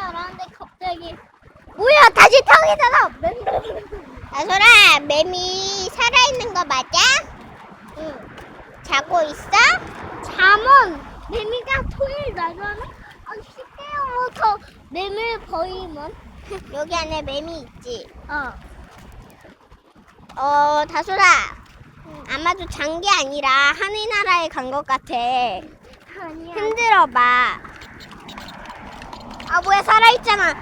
알았는데 갑자기 뭐야 다시 텅이잖아. 다솔아 매미 살아있는 거 맞아? 응. 자고 있어? 잠은 매미가 토요일 나잖아? 아 시끄러워서 매미를 버리면 여기 안에 매미 있지? 다솔아 아마도 잔 게 아니라 하늘나라에 간 것 같아. 아니야. 흔들어봐. 아 뭐야 살아있잖아.